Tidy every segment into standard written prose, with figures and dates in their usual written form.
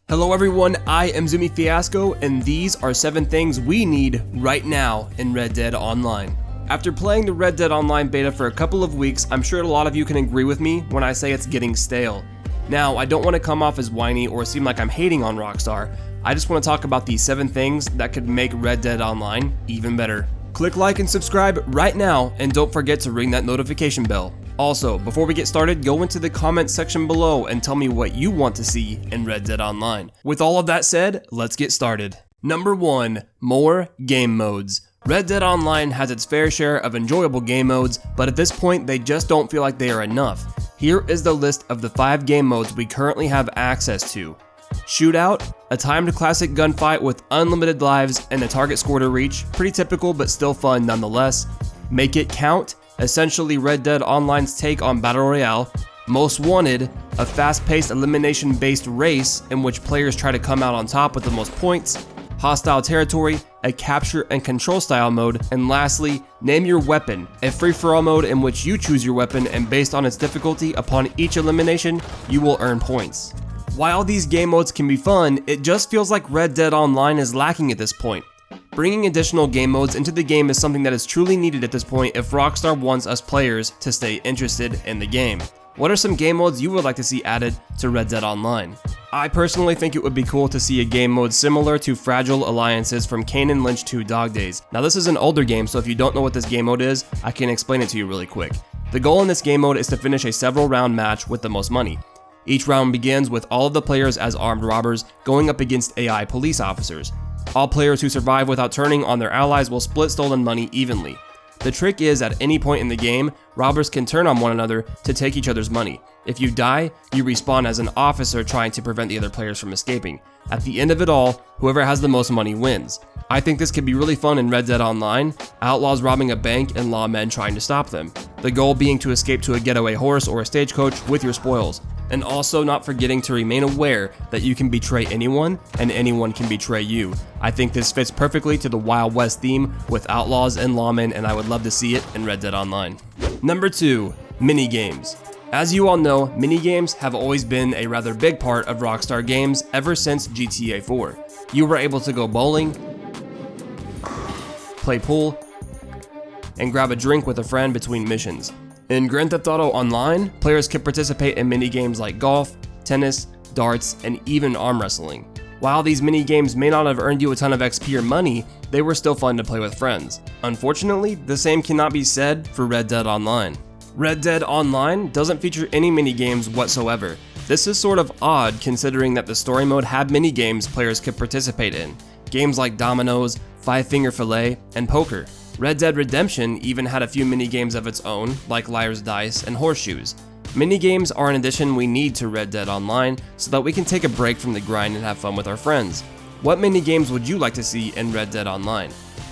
Hello everyone, I am Zumie Fiasco, and these are 7 things we need right now in Red Dead Online. After playing the Red Dead Online beta for a couple of weeks, I'm sure a lot of you can agree with me when I say it's getting stale. Now, I don't want to come off as whiny or seem like I'm hating on Rockstar. I just want to talk about these 7 things that could make Red Dead Online even better. Click like and subscribe right now, and don't forget to ring that notification bell. Also, before we get started, go into the comments section below and tell me what you want to see in Red Dead Online. With all of that said, let's get started. Number 1. More game modes. Red Dead Online has its fair share of enjoyable game modes, but at this point they just don't feel like they are enough. Here is the list of the 5 game modes we currently have access to. Shootout, a timed classic gunfight with unlimited lives and a target score to reach, pretty typical but still fun nonetheless. Make It Count, essentially Red Dead Online's take on Battle Royale. Most Wanted, a fast-paced elimination-based race in which players try to come out on top with the most points. Hostile Territory, a capture and control style mode. And lastly, Name Your Weapon, a free-for-all mode in which you choose your weapon and based on its difficulty upon each elimination, you will earn points. While these game modes can be fun, it just feels like Red Dead Online is lacking at this point. Bringing additional game modes into the game is something that is truly needed at this point if Rockstar wants us players to stay interested in the game. What are some game modes you would like to see added to Red Dead Online? I personally think it would be cool to see a game mode similar to Fragile Alliances from Kane and Lynch 2 Dog Days. Now this is an older game, so if you don't know what this game mode is, I can explain it to you really quick. The goal in this game mode is to finish a several round match with the most money. Each round begins with all of the players as armed robbers going up against AI police officers. All players who survive without turning on their allies will split stolen money evenly. The trick is, at any point in the game, robbers can turn on one another to take each other's money. If you die, you respawn as an officer trying to prevent the other players from escaping. At the end of it all, whoever has the most money wins. I think this could be really fun in Red Dead Online, outlaws robbing a bank and lawmen trying to stop them. The goal being to escape to a getaway horse or a stagecoach with your spoils. And also not forgetting to remain aware that you can betray anyone and anyone can betray you. I think this fits perfectly to the Wild West theme with outlaws and lawmen, and I would love to see it in Red Dead Online. Number 2. Minigames. As you all know, minigames have always been a rather big part of Rockstar games ever since GTA 4. You were able to go bowling, play pool, and grab a drink with a friend between missions. In Grand Theft Auto Online, players could participate in minigames like golf, tennis, darts, and even arm wrestling. While these minigames may not have earned you a ton of XP or money, they were still fun to play with friends. Unfortunately, the same cannot be said for Red Dead Online. Red Dead Online doesn't feature any minigames whatsoever. This is sort of odd considering that the story mode had minigames players could participate in. Games like dominoes, 5-finger fillet, and poker. Red Dead Redemption even had a few minigames of its own, like Liar's Dice and Horseshoes. Minigames are an addition we need to Red Dead Online so that we can take a break from the grind and have fun with our friends. What minigames would you like to see in Red Dead Online?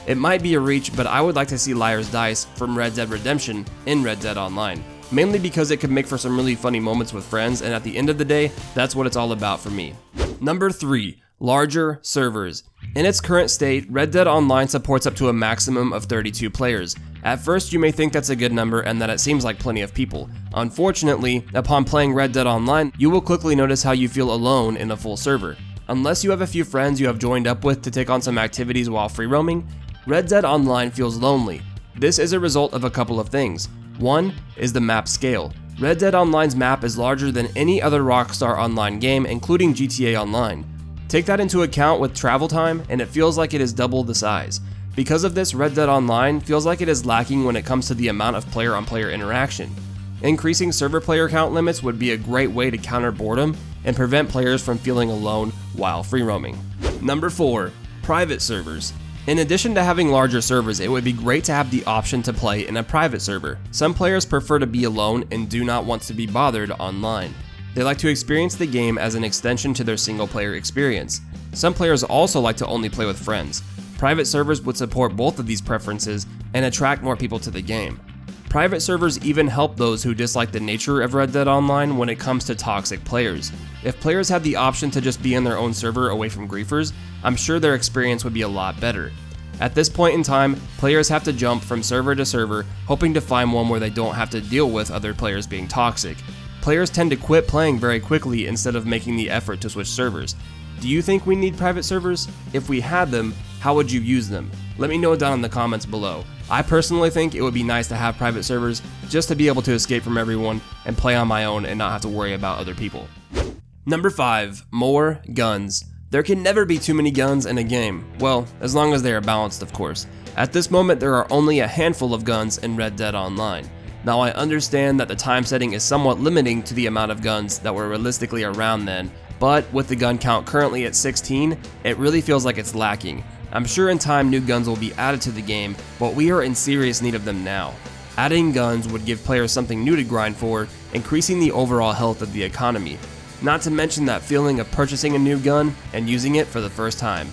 It might be a reach, but I would like to see Liar's Dice from Red Dead Redemption in Red Dead Online, mainly because it could make for some really funny moments with friends, and at the end of the day, that's what it's all about for me. Number 3. Larger servers. In its current state, Red Dead Online supports up to a maximum of 32 players. At first, you may think that's a good number and that it seems like plenty of people. Unfortunately, upon playing Red Dead Online, you will quickly notice how you feel alone in a full server. Unless you have a few friends you have joined up with to take on some activities while free roaming, Red Dead Online feels lonely. This is a result of a couple of things. One is the map scale. Red Dead Online's map is larger than any other Rockstar Online game, including GTA Online. Take that into account with travel time, and it feels like it is double the size. Because of this, Red Dead Online feels like it is lacking when it comes to the amount of player-on-player interaction. Increasing server player count limits would be a great way to counter boredom and prevent players from feeling alone while free roaming. Number 4. Private servers. In addition to having larger servers, it would be great to have the option to play in a private server. Some players prefer to be alone and do not want to be bothered online. They like to experience the game as an extension to their single-player experience. Some players also like to only play with friends. Private servers would support both of these preferences and attract more people to the game. Private servers even help those who dislike the nature of Red Dead Online when it comes to toxic players. If players had the option to just be in their own server away from griefers, I'm sure their experience would be a lot better. At this point in time, players have to jump from server to server, hoping to find one where they don't have to deal with other players being toxic. Players tend to quit playing very quickly instead of making the effort to switch servers. Do you think we need private servers? If we had them, how would you use them? Let me know down in the comments below. I personally think it would be nice to have private servers just to be able to escape from everyone and play on my own and not have to worry about other people. Number 5, more guns. There can never be too many guns in a game. Well, as long as they are balanced, of course. At this moment, there are only a handful of guns in Red Dead Online. Now, I understand that the time setting is somewhat limiting to the amount of guns that were realistically around then, but with the gun count currently at 16, it really feels like it's lacking. I'm sure in time new guns will be added to the game, but we are in serious need of them now. Adding guns would give players something new to grind for, increasing the overall health of the economy. Not to mention that feeling of purchasing a new gun and using it for the first time.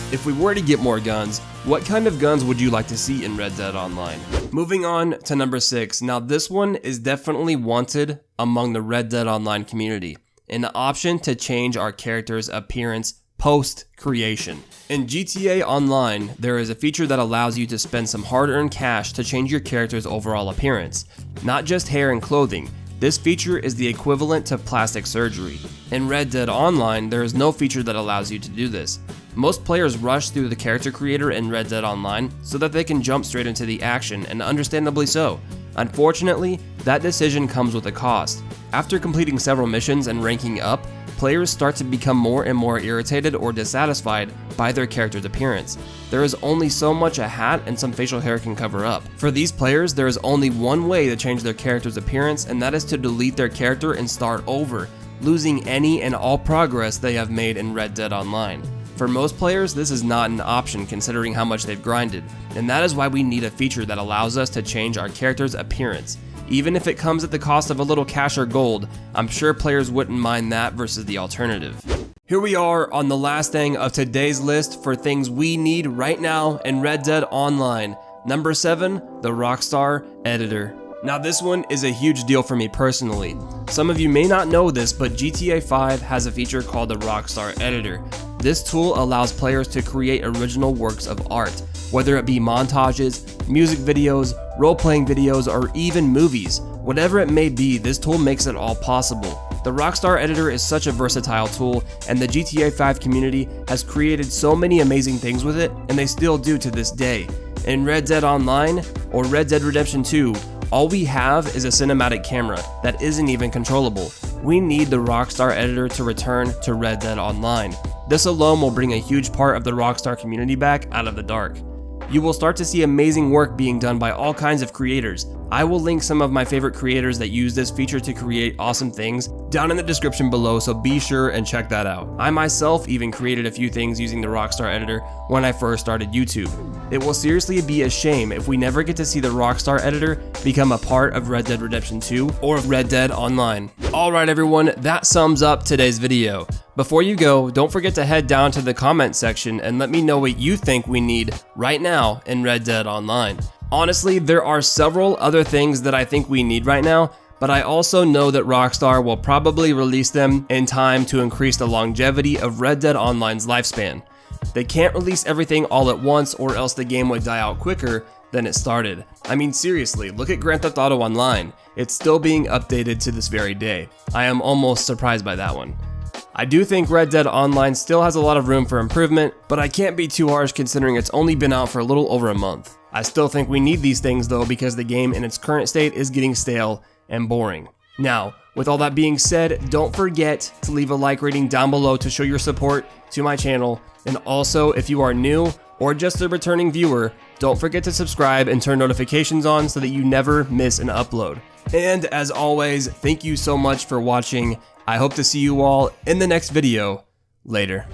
If we were to get more guns, what kind of guns would you like to see in Red Dead Online? Moving on to number 6. Now this one is definitely wanted among the Red Dead Online community. An option to change our character's appearance post-creation. In GTA Online, there is a feature that allows you to spend some hard-earned cash to change your character's overall appearance. Not just hair and clothing. This feature is the equivalent to plastic surgery. In Red Dead Online, there is no feature that allows you to do this. Most players rush through the character creator in Red Dead Online so that they can jump straight into the action, and understandably so. Unfortunately, that decision comes with a cost. After completing several missions and ranking up, players start to become more and more irritated or dissatisfied by their character's appearance. There is only so much a hat and some facial hair can cover up. For these players, there is only one way to change their character's appearance, and that is to delete their character and start over, losing any and all progress they have made in Red Dead Online. For most players, this is not an option considering how much they've grinded, and that is why we need a feature that allows us to change our character's appearance. Even if it comes at the cost of a little cash or gold, I'm sure players wouldn't mind that versus the alternative. Here we are on the last thing of today's list for things we need right now in Red Dead Online. Number 7, the Rockstar Editor. Now this one is a huge deal for me personally. Some of you may not know this, but GTA 5 has a feature called the Rockstar Editor. This tool allows players to create original works of art, whether it be montages, music videos, role-playing videos, or even movies. Whatever it may be, this tool makes it all possible. The Rockstar Editor is such a versatile tool, and the GTA 5 community has created so many amazing things with it, and they still do to this day. In Red Dead Online, or Red Dead Redemption 2, all we have is a cinematic camera that isn't even controllable. We need the Rockstar Editor to return to Red Dead Online. This alone will bring a huge part of the Rockstar community back out of the dark. You will start to see amazing work being done by all kinds of creators. I will link some of my favorite creators that use this feature to create awesome things down in the description below, so be sure and check that out. I myself even created a few things using the Rockstar Editor when I first started YouTube. It will seriously be a shame if we never get to see the Rockstar Editor become a part of Red Dead Redemption 2 or Red Dead Online. Alright everyone, that sums up today's video. Before you go, don't forget to head down to the comment section and let me know what you think we need right now in Red Dead Online. Honestly, there are several other things that I think we need right now, but I also know that Rockstar will probably release them in time to increase the longevity of Red Dead Online's lifespan. They can't release everything all at once or else the game would die out quicker than it started. I mean seriously, look at Grand Theft Auto Online. It's still being updated to this very day. I am almost surprised by that one. I do think Red Dead Online still has a lot of room for improvement, but I can't be too harsh considering it's only been out for a little over a month. I still think we need these things though, because the game in its current state is getting stale and boring. Now, with all that being said, don't forget to leave a like rating down below to show your support to my channel, and also if you are new or just a returning viewer, don't forget to subscribe and turn notifications on so that you never miss an upload. And as always, thank you so much for watching. I hope to see you all in the next video. Later.